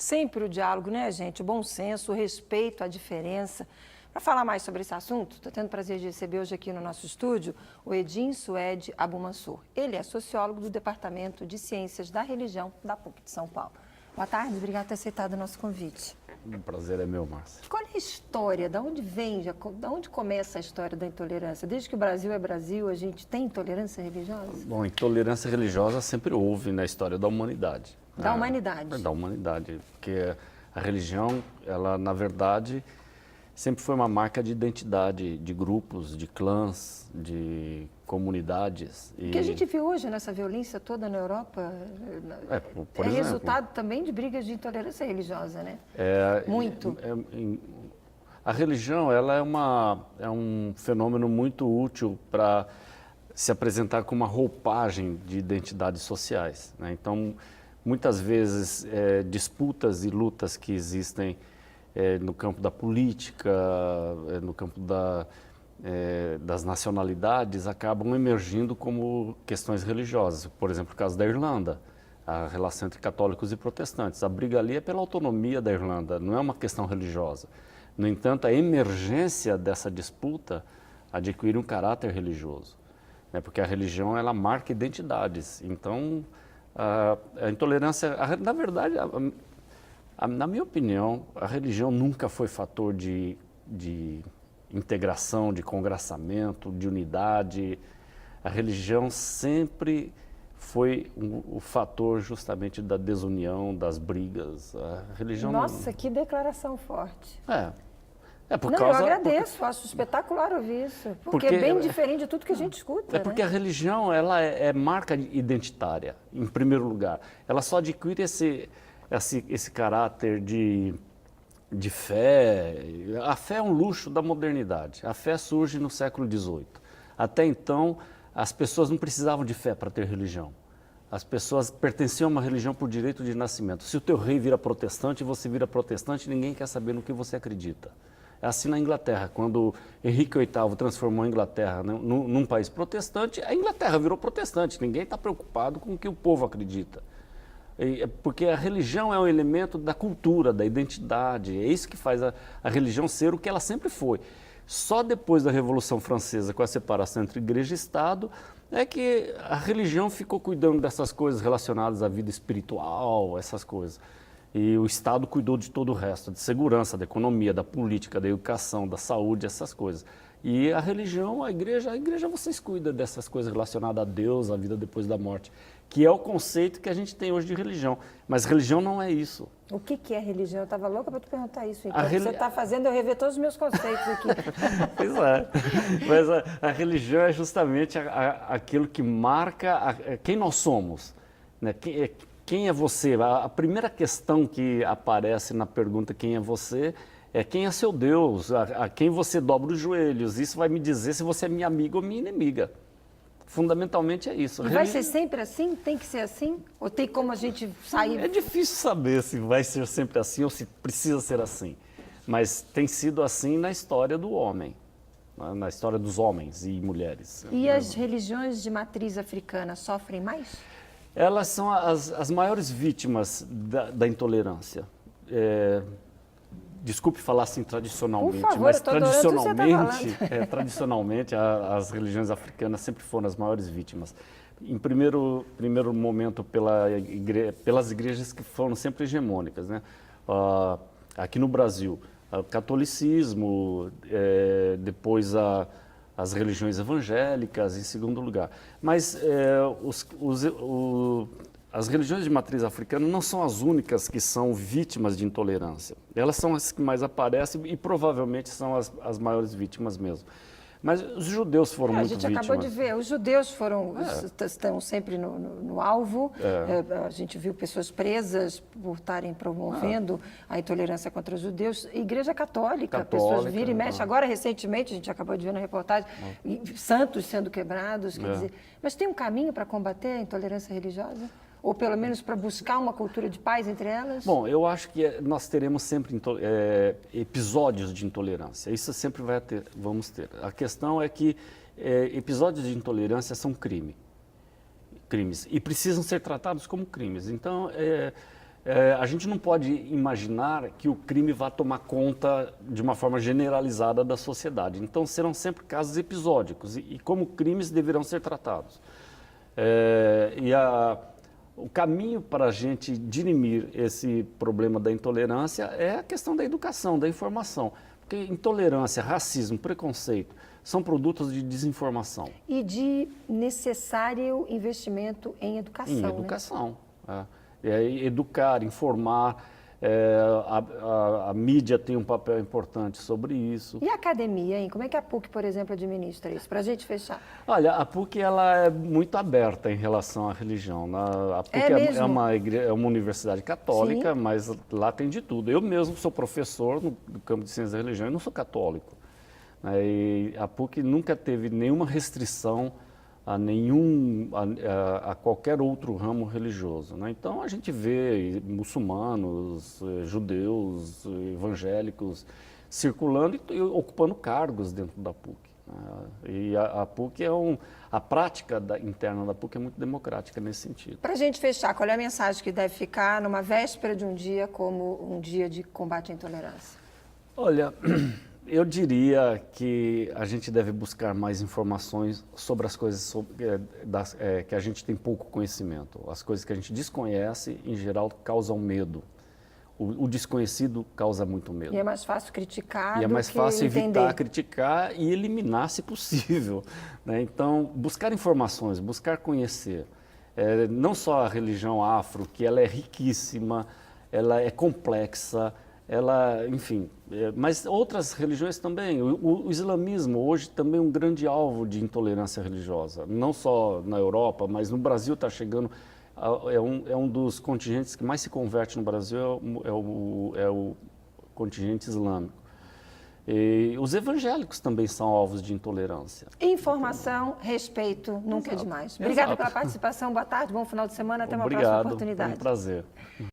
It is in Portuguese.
Sempre o diálogo, né, gente? O bom senso, o respeito à diferença. Para falar mais sobre esse assunto, estou tendo o prazer de receber hoje aqui no nosso estúdio o Edin Suede Abumansur. Ele é sociólogo do Departamento de Ciências da Religião da PUC de São Paulo. Boa tarde, obrigado por ter aceitado o nosso convite. O prazer é meu, Márcia. Qual é a história? Da onde vem, da onde começa a história da intolerância? Desde que o Brasil é Brasil, a gente tem intolerância religiosa? Bom, intolerância religiosa sempre houve na história da humanidade. Da humanidade? Da humanidade, porque a religião, ela, na verdade, sempre foi uma marca de identidade, de grupos, de clãs, de comunidades. O que a gente vê hoje nessa violência toda na Europa por exemplo, resultado também de brigas de intolerância religiosa, né? Muito. A religião, ela é um fenômeno muito útil para se apresentar como uma roupagem de identidades sociais, né? Então, muitas vezes, disputas e lutas que existem no campo da política, no campo das nacionalidades, acabam emergindo como questões religiosas. Por exemplo, o caso da Irlanda, a relação entre católicos e protestantes. A briga ali é pela autonomia da Irlanda, não é uma questão religiosa. No entanto, a emergência dessa disputa adquire um caráter religioso, né? Porque a religião, ela marca identidades. Então, a intolerância, na verdade, na minha opinião, a religião nunca foi fator de integração, de congraçamento, de unidade. A religião sempre foi o fator justamente da desunião, das brigas. A religião Nossa, que declaração forte. Por não, causa... eu agradeço, acho espetacular ouvir isso, porque é bem diferente de tudo que a gente escuta. Porque a religião, ela é marca identitária, em primeiro lugar. Ela só adquire esse caráter de fé. A fé é um luxo da modernidade. A fé surge no século XVIII. Até então, as pessoas não precisavam de fé para ter religião. As pessoas pertenciam a uma religião por direito de nascimento. Se o teu rei vira protestante, você vira protestante, ninguém quer saber no que você acredita. É assim na Inglaterra, quando Henrique VIII transformou a Inglaterra num país protestante, a Inglaterra virou protestante, ninguém está preocupado com o que o povo acredita. Porque a religião é um elemento da cultura, da identidade, é isso que faz a religião ser o que ela sempre foi. Só depois da Revolução Francesa, com a separação entre igreja e Estado, é que a religião ficou cuidando dessas coisas relacionadas à vida espiritual, essas coisas. E o Estado cuidou de todo o resto, de segurança, da economia, da política, da educação, da saúde, essas coisas. E a religião, a igreja vocês cuidam dessas coisas relacionadas a Deus, a vida depois da morte, que é o conceito que a gente tem hoje de religião. Mas religião não é isso. O que é religião? Eu estava louca para te perguntar isso. Então, você está fazendo eu rever todos os meus conceitos aqui. Pois é. Mas a religião é justamente aquilo que marca quem nós somos, né? Quem é você? A primeira questão que aparece na pergunta quem é você é quem é seu Deus, a quem você dobra os joelhos. Isso vai me dizer se você é minha amiga ou minha inimiga. Fundamentalmente é isso. E vai ser sempre assim? Tem que ser assim? Ou tem como a gente sair? É difícil saber se vai ser sempre assim ou se precisa ser assim. Mas tem sido assim na história do homem, na história dos homens e mulheres. E as religiões de matriz africana sofrem mais? Elas são as maiores vítimas da intolerância. Desculpe falar assim tradicionalmente, por favor, mas tradicionalmente as religiões africanas sempre foram as maiores vítimas. Em primeiro momento pelas igrejas que foram sempre hegemônicas, né? Aqui no Brasil, o catolicismo, depois as religiões evangélicas, em segundo lugar. Mas as religiões de matriz africana não são as únicas que são vítimas de intolerância. Elas são as que mais aparecem e provavelmente são as maiores vítimas mesmo. Mas os judeus foram muito vítimas. A gente acabou de ver, os judeus estão sempre no alvo. A gente viu pessoas presas por estarem promovendo a intolerância contra os judeus. Igreja católica, pessoas viram e mexem. Agora, recentemente, a gente acabou de ver na reportagem, santos sendo quebrados. Quer dizer, mas tem um caminho para combater a intolerância religiosa? Ou pelo menos para buscar uma cultura de paz entre elas? Bom, eu acho que nós teremos sempre episódios de intolerância. Isso sempre vamos ter. A questão é que episódios de intolerância são crimes e precisam ser tratados como crimes. Então, a gente não pode imaginar que o crime vá tomar conta de uma forma generalizada da sociedade. Então, serão sempre casos episódicos e como crimes deverão ser tratados. O caminho para a gente dirimir esse problema da intolerância é a questão da educação, da informação. Porque intolerância, racismo, preconceito são produtos de desinformação. E de necessário investimento em educação. Em educação. Né? Educar, informar, a mídia tem um papel importante sobre isso. E a academia, hein? Como é que a PUC, por exemplo, administra isso? Para a gente fechar. Olha, a PUC ela é muito aberta em relação à religião. A PUC é uma universidade católica, sim, mas lá tem de tudo. Eu mesmo sou professor no campo de ciência da religião e não sou católico. E a PUC nunca teve nenhuma restrição a qualquer outro ramo religioso. Né? Então a gente vê muçulmanos, judeus, evangélicos circulando e ocupando cargos dentro da PUC. Né? E a PUC a prática interna da PUC é muito democrática nesse sentido. Para a gente fechar, qual é a mensagem que deve ficar numa véspera de um dia como um dia de combate à intolerância? Olha, eu diria que a gente deve buscar mais informações sobre as coisas que a gente tem pouco conhecimento. As coisas que a gente desconhece, em geral, causam medo. O desconhecido causa muito medo. E é mais fácil criticar do que E é mais fácil entender. Evitar criticar e eliminar, se possível. Né? Então, buscar informações, buscar conhecer. Não só a religião afro, que ela é riquíssima, ela é complexa, enfim, mas outras religiões também. O islamismo hoje também é um grande alvo de intolerância religiosa, não só na Europa, mas no Brasil está chegando, é um dos contingentes que mais se converte no Brasil, é o contingente islâmico. E os evangélicos também são alvos de intolerância. Informação, respeito, nunca é demais. Obrigada pela participação, boa tarde, bom final de semana, até uma próxima oportunidade. Foi um prazer.